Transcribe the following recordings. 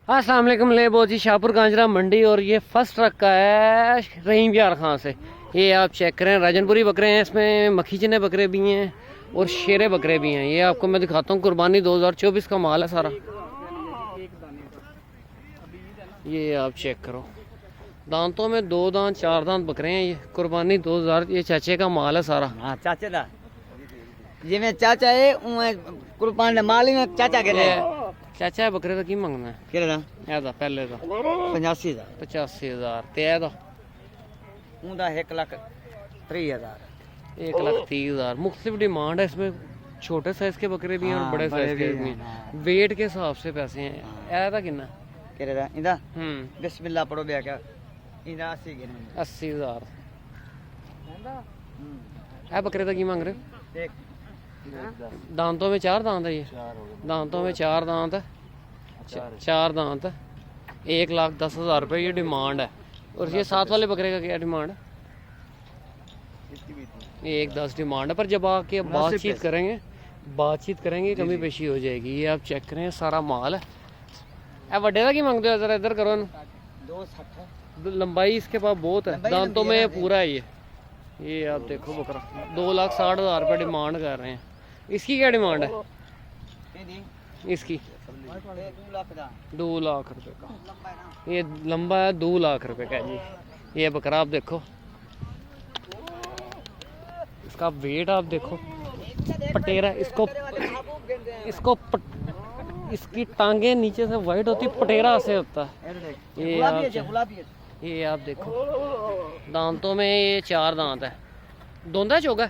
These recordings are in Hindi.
अस्सलाम वालेकुम लेबो जी शाहपुर गांजरा मंडी। और ये फर्स्ट ट्रक का है रहीम यार खां से। ये आप चेक करें राजनपुरी बकरे हैं, इसमें मखीचने बकरे भी हैं और शेरे बकरे भी हैं। ये आपको मैं दिखाता हूँ, कुर्बानी 2024 का माल है सारा। ये आप चेक करो, दांतों में 2 दांत 4 दांत बकरे हैं। ये कुर्बानी 2000, ये चाचे का माल है सारा। हाँ चाचे दा जिवें चाचा है उवें कुर्बान माल ही में चाचा के लिए चाचा है बकरे का की मंगना है? केड़ा ਇਹਦਾ पहले का 85,000 85,000 ਤੇ ਇਹਦਾ उंदा 1,30,000 1,30,000। मुख्तलिफ डिमांड है इसमें, छोटे साइज के बकरे भी हैं और हाँ, बड़े बड़े साइज के भी भी हैं, हैं। वेट के हिसाब से पैसे हैं। ਇਹਦਾ कितना? केड़ा इंदा हम्म बिस्मिल्लाह पढ़ो बे क्या इंदा 80 गिने 80,000। ਇਹ बकरे का की मांग रहे हो? एक दांतों में 4 दांत है। ये दांतों में 4 दांत है, 4 दांत है। 1,10,000 रुपये ये डिमांड है। और ये साथ वाले बकरे का क्या डिमांड है? 1,10 डिमांड है। पर जब आके बातचीत करेंगे कमी पेशी हो जाएगी। ये आप चेक करें सारा माल है। वड्डे का की मांगते हो? जरा इधर करो ना। 260 लंबाई इसके पास बहुत है, दांतों में पूरा है ये आप देखो बकरा 2,60,000 रुपये डिमांड कर रहे हैं। इसकी क्या डिमांड है? इसकी 2 लाख रुपए का। ये लंबा है, 2 लाख रुपए का है जी। ये बकरा आप देखो, इसका वेट आप देखो, पटेरा इसकी टांगे नीचे से वाइट होती, पटेरा से होता है। ये आप देखो, दांतों में ये 4 दांत है। दोंदा चौगा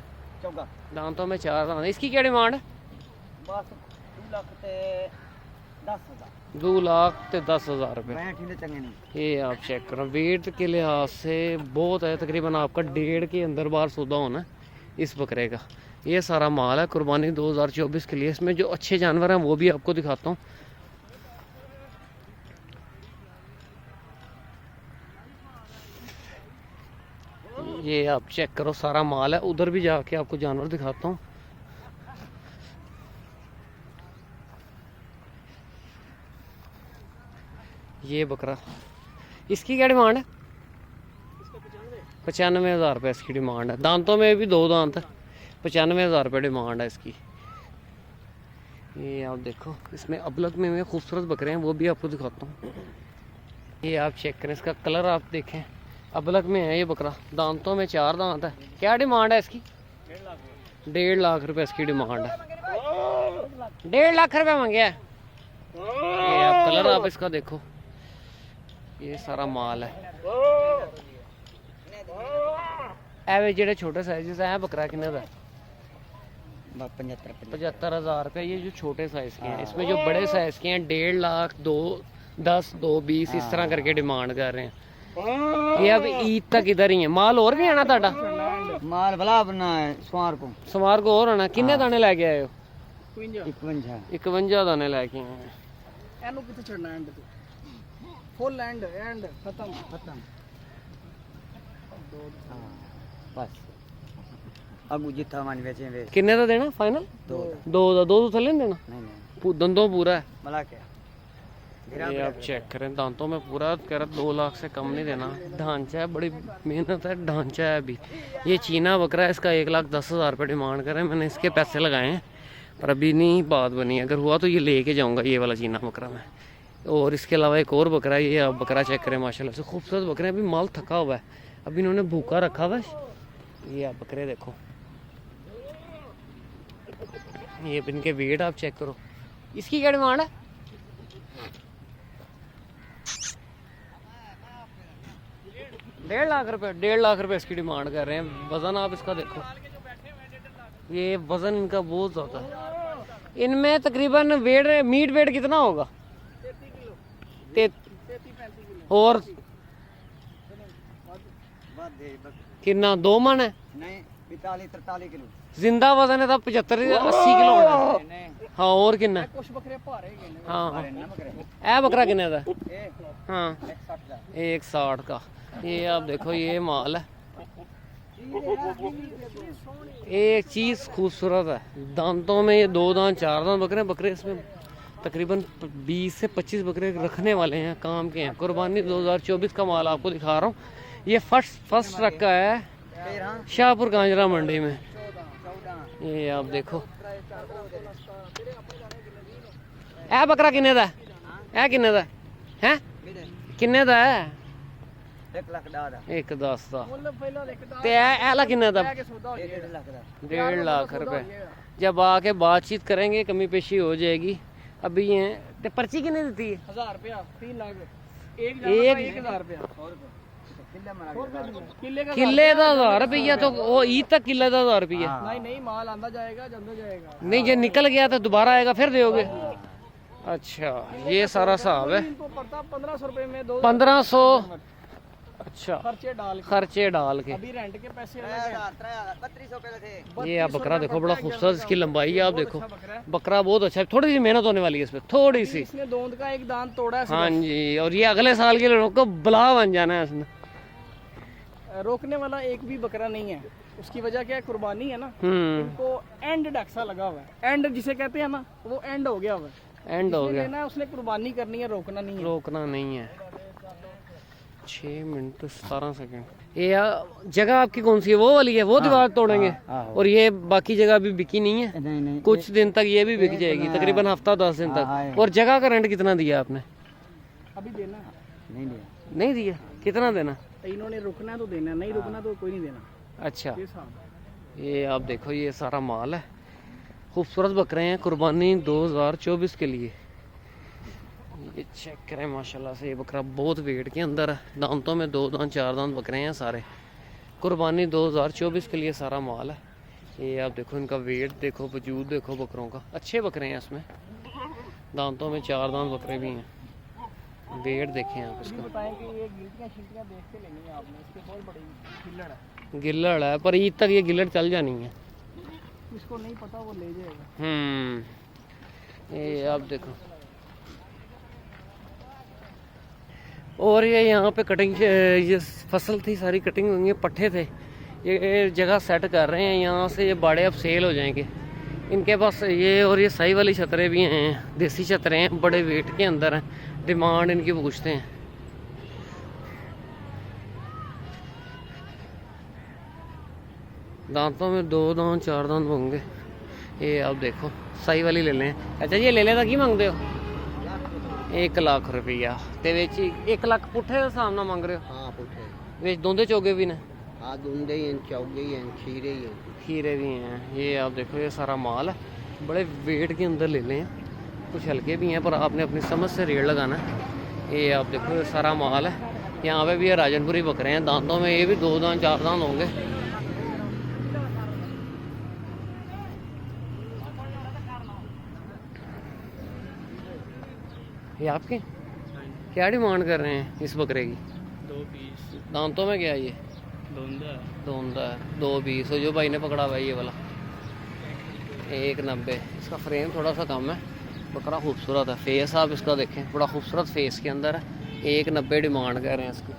दांतों में 4 दांत है। इसकी क्या डिमांड है? 2,10,000 रुपये। ये आप चेक करो, वेट के लिहाज से बहुत है, तकरीबन आपका 1.5 के अंदर बार सौदा होना है इस बकरे का। ये सारा माल है कुर्बानी 2024 के लिए। इसमें जो अच्छे जानवर हैं वो भी आपको दिखाता हूँ। ये आप चेक करो, सारा माल है। उधर भी जाके आपको जानवर दिखाता हूँ। ये बकरा, इसकी क्या डिमांड है? 95,000 रुपये इसकी डिमांड है। दांतों में भी 2 दांत है, 95,000 रुपये डिमांड है इसकी। ये आप देखो, इसमें अबलक में खूबसूरत बकरे हैं, वो भी आपको दिखाता हूँ। ये आप चेक करें, इसका कलर आप देखें, अबलक में है ये बकरा। दांतों में 4 दांत है। क्या डिमांड है इसकी? 1.5 लाख रुपये इसकी डिमांड है। 1.5 लाख रुपये मांगे है। ये आप कलर आप इसका देखो, ये सारा माल है। एवे जेडे छोटे साइज है बकरा किन्ने का? 75,000 रुपये। ये जो छोटे साइज के हैं, इसमें जो बड़े साइज के हैं 1.5 लाख, 2,10, 2,20 इस तरह करके डिमांड कर रहे हैं। ये अब ईद तक इधर ही है। माल और भी आना ताड़ा? माल भला अपना है सोमवार को और आना। किन्ने दाने लेके आए हो? 51 दाने लेके आए हैं। एनु किथे छड़ना एंड पे फुल एंड खत्म बस अब जितना मन बेचे वे किन्ने दा देना फाइनल? 2 तो थले नहीं देना? नहीं दंदों पूरा है। भला क्या ये आप चेक करें, दांतों में पूरा कह रहा 2 लाख से कम नहीं देना। ढांचा है, बड़ी मेहनत है, ढांचा है अभी। ये चीना बकरा है, इसका 1,10,000 रुपये डिमांड करें। मैंने इसके पैसे लगाए हैं पर अभी नहीं बात बनी। अगर हुआ तो ये लेके जाऊंगा, ये वाला चीना बकरा मैं। और इसके अलावा एक और बकरा है, ये आप बकरा चेक करें, माशाल्लाह से खूबसूरत बकरे। अभी माल थका हुआ है, अभी इन्होंने भूखा रखा हुआ है। ये आप बकरे देखो, ये इनके वेट आप चेक करो। इसकी क्या डिमांड है? 1.5 लाख रुपये। 1.5 लाख रुपये इसकी डिमांड कर रहे हैं। वजन आप इसका देखो, ये वजन इनका बहुत ज़्यादा है। इनमें तकरीबन मीट वेट कितना होगा? 33 और कितना 2 मन है? नहीं 45-43 किलो जिंदा वजन है तब 75-80 किलो होना है। हाँ और कितना? कुछ बकरे भारे गए ने। हाँ बकरा कितने का? हाँ 1,60 का। ये आप देखो, ये माल है। एक चीज़ खूबसूरत है, दांतों में ये 2 दांत 4 दांत बकरे इसमें तकरीबन 20 से 25 बकरे रखने वाले हैं, काम के हैं। कुर्बानी 2024 का माल आपको दिखा रहा हूँ। ये फर्स्ट ट्रक का है शाहपुर कांजरा मंडी में। ये आप देखो ए बकरा किन्ने दा है, किन्ने दा है, किन्ने दा है? 1,10 दा। ते एला किन्ने दा? 1.5 लाख रुपए। जब आके बातचीत करेंगे कमी पेशी हो जाएगी। अभी ये ते पर्ची किन्ने दी है? 1000 रुपया 3 लाख एक 1000 रुपया किले का 1000 रुपया। तो वो ईद तक किले का 1000 रुपया? नहीं माल आंदा जाएगा जंदा जाएगा। नहीं जो निकल गया तो दोबारा आएगा फिर दोगे? अच्छा ये सारा हिसाब है। इनको पड़ता 1500 रुपए में 1500। अच्छा खर्चे डाल के के अभी रेंट के पैसे अलग हैं। ये आप बकरा देखो, बड़ा खूबसूरत इसकी लंबाई है। आप देखो बकरा बहुत अच्छा है। थोड़ी सी मेहनत होने वाली है इसमें, थोड़ी सी। इसने दोंद का एक दांत तोड़ा है। हाँ जी, और ये अगले साल के लोगों को बला बन जाना है इसने। रोकने वाला एक भी बकरा नहीं है। उसकी वजह क्या है? कुर्बानी है ना। हम्म, इनको एंड डक्सा लगा हुआ है। एंड जिसे कहते हैं ना, वो एंड हो गया हुआ है। एंड हो जिसने गया, लेना है उसने कुर्बानी करनी है, रोकना नहीं है। रोकना नहीं है। 6 मिनट 17 सेकंड। ये जगह आपकी कौन सी है? वो वाली है, वो दीवार तोड़ेंगे। और ये बाकी जगह अभी बिकी नहीं है? नहीं कुछ दिन तक ये भी बिक जाएगी, तकरीबन हफ्ता 10 दिन तक। और जगह का रेंट कितना दिया आपने? अभी देना नहीं दिया। नहीं दिया? कितना देना? इन्होंने रुकना है तो देना, नहीं रुकना तो कोई नहीं देना। अच्छा ये साहब ये आप देखो, ये सारा माल है। खूबसूरत बकरे हैं कुर्बानी 2024 के लिए। ये चेक करें माशाल्लाह से, ये बकरा बहुत वेट के अंदर है। दांतों में 2 दांत 4 दांत बकरे हैं सारे। कुर्बानी 2024 के लिए सारा माल है। ये आप देखो, इनका वेट देखो, वजूद देखो बकरों का। अच्छे बकरे हैं इसमें, दांतों में 4 दांत बकरे भी हैं। वेट देखें आप इसका। बताएं कि ये गिल्टियां शिल्टियां देख के लेनी है आपने। इसके बहुत बड़ी गिल्लड़ है। गिल्लड़ है, पर ईद तक ये गिल्लड़ चल जानी है। इसको नहीं पता वो ले जाएगा। ये आप देखो। और ये यहाँ पे कटिंग, ये फसल थी सारी कटिंग हुई है, पट्ठे थे। ये जगह सेट कर रहे हैं, यहाँ से ये बाड़े अब सेल हो जाएंगे। इनके पास ये और ये सही वाली छतरे भी हैं, देसी छतरे हैं, बड़े वेट के अंदर हैं। डिमांड इनकी पूछते हैं। दांतों में 2 दांत 4 दांत होंगे। ये आप देखो, सही वाली ले लें। अच्छा ये ले लेता की मांगते हो? 1 लाख रुपया। ते विच 1 लाख पुट्ठे का सामना मांग रहे हो? हाँ पुठे विच दोंदे चोगे भी ने? हाँ दूंदे ही हैं, चौगे ही हैं, खीरे ही हैं। खीरे भी हैं। ये आप देखो, ये सारा माल है, बड़े वेट के अंदर ले लें। कुछ हल्के भी हैं, पर आपने अपनी समझ से रेट लगाना है। ये आप देखो, ये सारा माल है। यहाँ पे भी ये राजनपुरी बकरे हैं, दांतों में ये भी 2 दांत 4 दांत होंगे। ये आपके क्या डिमांड कर रहे हैं इस बकरे की? 2 पीस दांतों में क्या है ये? दोंदा है। 2 पीस। जो भाई ने पकड़ा हुआ है ये वाला 190। इसका फ्रेम थोड़ा सा कम है, बकरा खूबसूरत है। फेस आप इसका देखें, बड़ा खूबसूरत फेस के अंदर है। 190 डिमांड कर रहे हैं इसकी।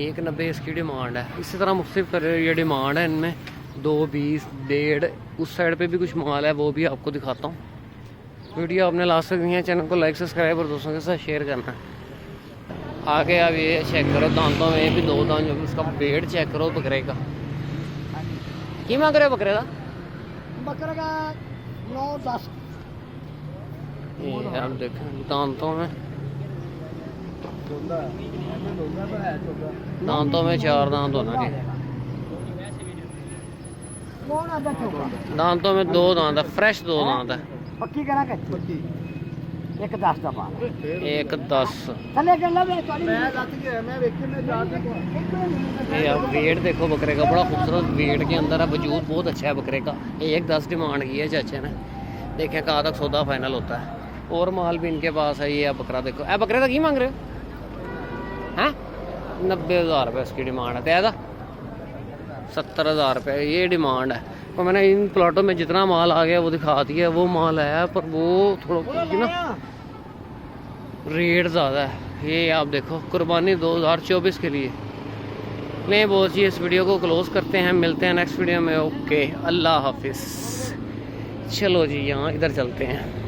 190 इसकी डिमांड है। इसी तरह मुख्तलिफ ये डिमांड है इनमें। 220 1.5। उस साइड पे भी कुछ माल है, वो भी आपको दिखाता हूँ। वीडियो आपने लास्ट तक नहीं है, चैनल को लाइक सब्सक्राइब और दोस्तों के साथ शेयर करना है। आगे आप ये चेक करो, दांतों में भी 2 दांत, जो उसका वेट चेक करो बकरे का। की मांग रहे हो बकरे का? बकरा का 9-10। ये आप देखो, दांतों में 4 दांत होना चाहिए। दांतों में 2 दांत है, फ्रेश 2 दांत है। पक्की करा के पक्की 1.10 का पाल। 1.10। चले के लवे मैं जाती है, मैं देख के मैं जाती हूं। ये आप वेट देखो बकरे का, बड़ा खूबसूरत वेट के अंदर है। वजूद बहुत अच्छा है बकरे का। 1.10 डिमांड की है चाचा ने। देखें कहाँ तक सौदा फाइनल होता है। और माल भी इनके पास है। ये आप बकरा देखो। ए बकरे का की मांग रहे हो? हैं 90,000 रुपये इसकी डिमांड है। त्यादा 70,000 रुपये ये डिमांड है। तो मैंने इन प्लॉटों में जितना माल आ गया वो दिखा दिया। वो माल आया, पर वो थोड़ा ना रेट ज़्यादा है। ये आप देखो, कुर्बानी 2024 के लिए। नहीं बोलिए, इस वीडियो को क्लोज करते हैं, मिलते हैं नेक्स्ट वीडियो में। ओके, अल्लाह हाफिज़। चलो जी यहाँ इधर चलते हैं।